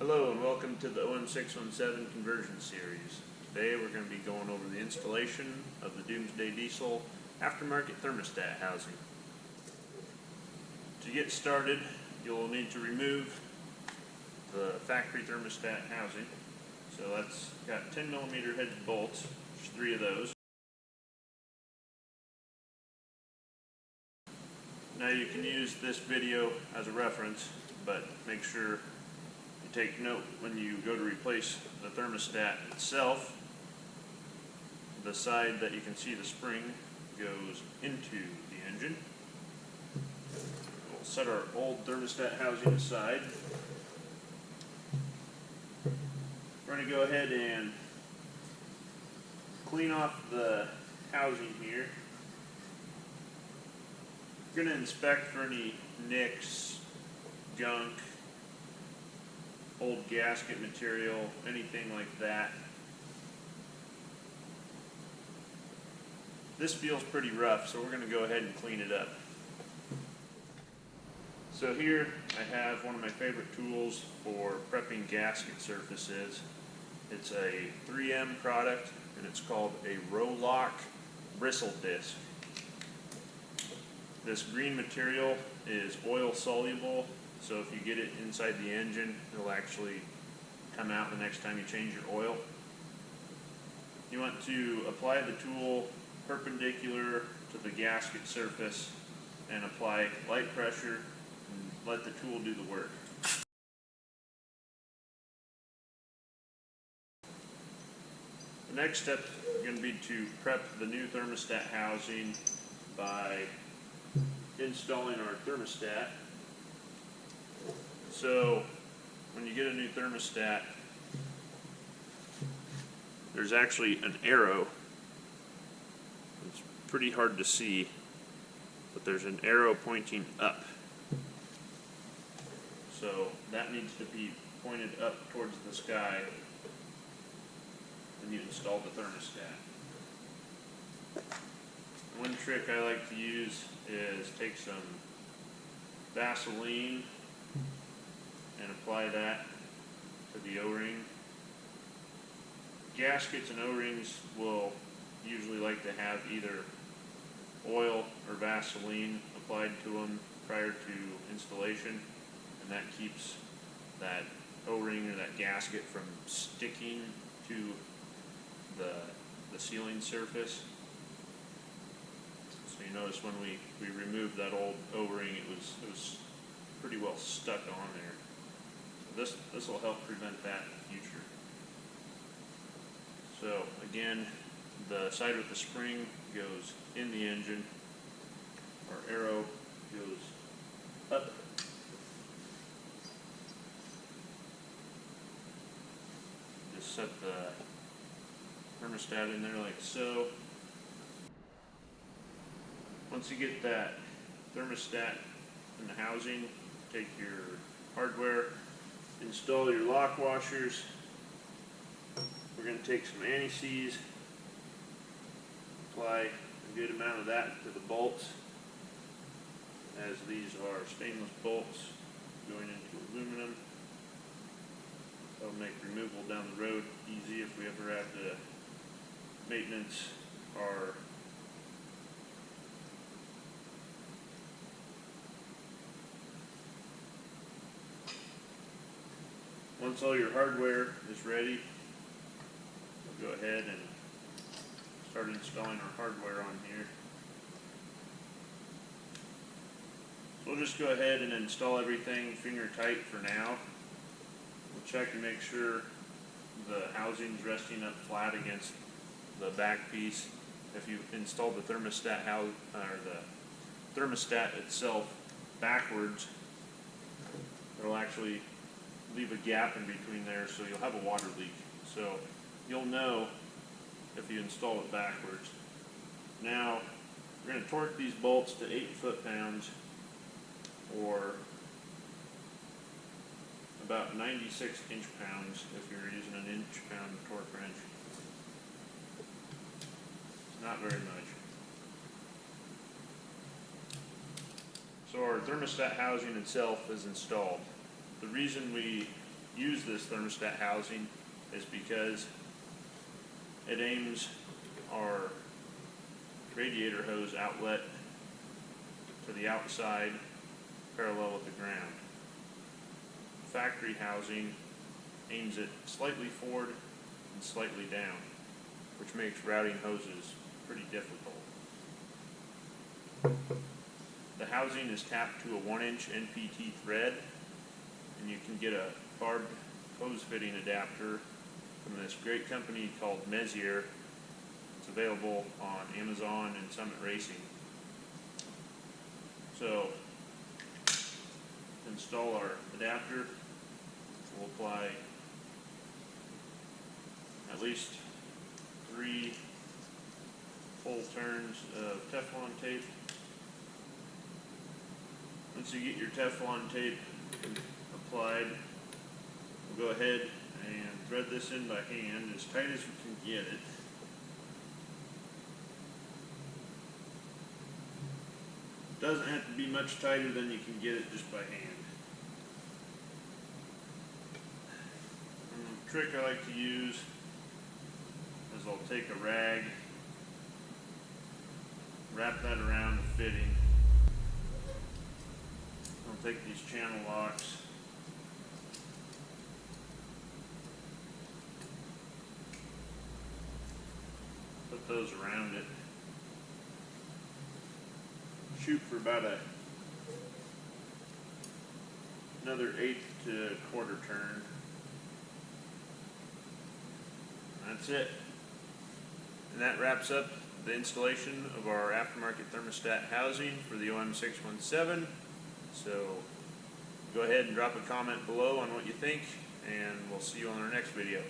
Hello and welcome to the OM617 conversion series. Today we're going to be going over the installation of the Doomsday diesel aftermarket thermostat housing. To get started, you'll need to remove the factory thermostat housing. So that's got 10mm head bolts, there's 3 of those. Now you can use this video as a reference, but make sure take note when you go to replace the thermostat itself, the side that you can see the spring goes into the engine. We'll set our old thermostat housing aside. We're going to go ahead and clean off the housing here. We're going to inspect for any nicks, gunk, old gasket material, anything like that. This feels pretty rough, so we're going to go ahead and clean it up. So here I have one of my favorite tools for prepping gasket surfaces. It's a 3M product and it's called a Row-Lock bristle disc. This green material is oil soluble, so if you get it inside the engine, it'll actually come out the next time you change your oil. You want to apply the tool perpendicular to the gasket surface and apply light pressure and let the tool do the work. The next step is going to be to prep the new thermostat housing by installing our thermostat. So when you get a new thermostat, there's actually an arrow. It's pretty hard to see, but there's an arrow pointing up. So that needs to be pointed up towards the sky when you install the thermostat. One trick I like to use is take some Vaseline and apply that to the O-ring. Gaskets and O-rings will usually like to have either oil or Vaseline applied to them prior to installation, and that keeps that O-ring or that gasket from sticking to the sealing surface. So you notice when we removed that old O-ring, it was pretty well stuck on there. This will help prevent that in the future. So again, the side with the spring goes in the engine. Our arrow goes up. Just set the thermostat in there like so. Once you get that thermostat in the housing, take your hardware, install your lock washers. We're going to take some anti-seize, apply a good amount of that to the bolts, as these are stainless bolts going into aluminum. That'll make removal down the road easy if we ever have to maintenance our Once all your hardware is ready, we'll go ahead and start installing our hardware on here. So we'll just go ahead and install everything finger tight for now. We'll check and make sure the housing's resting up flat against the back piece. If you install the thermostat the thermostat itself backwards, it'll actually leave a gap in between there, so you'll have a water leak. So you'll know if you install it backwards. Now we're going to torque these bolts to 8 foot-pounds, or about 96 inch-pounds if you're using an inch-pound torque wrench. Not very much. So our thermostat housing itself is installed. The reason we use this thermostat housing is because it aims our radiator hose outlet to the outside parallel with the ground. Factory housing aims it slightly forward and slightly down, which makes routing hoses pretty difficult. The housing is tapped to a 1-inch NPT thread, and you can get a barbed hose fitting adapter from this great company called Messier. It's available on Amazon and Summit Racing. So, to install our adapter, we'll apply at least 3 full turns of Teflon tape. Once you get your Teflon tape applied, we'll go ahead and thread this in by hand as tight as we can get it. Doesn't have to be much tighter than you can get it just by hand. And the trick I like to use is I'll take a rag, wrap that around the fitting. I'll take these channel locks, put those around it, shoot for about another 1/8 to 1/4 turn. That's it. And that wraps up the installation of our aftermarket thermostat housing for the OM617. So go ahead and drop a comment below on what you think, and we'll see you on our next video.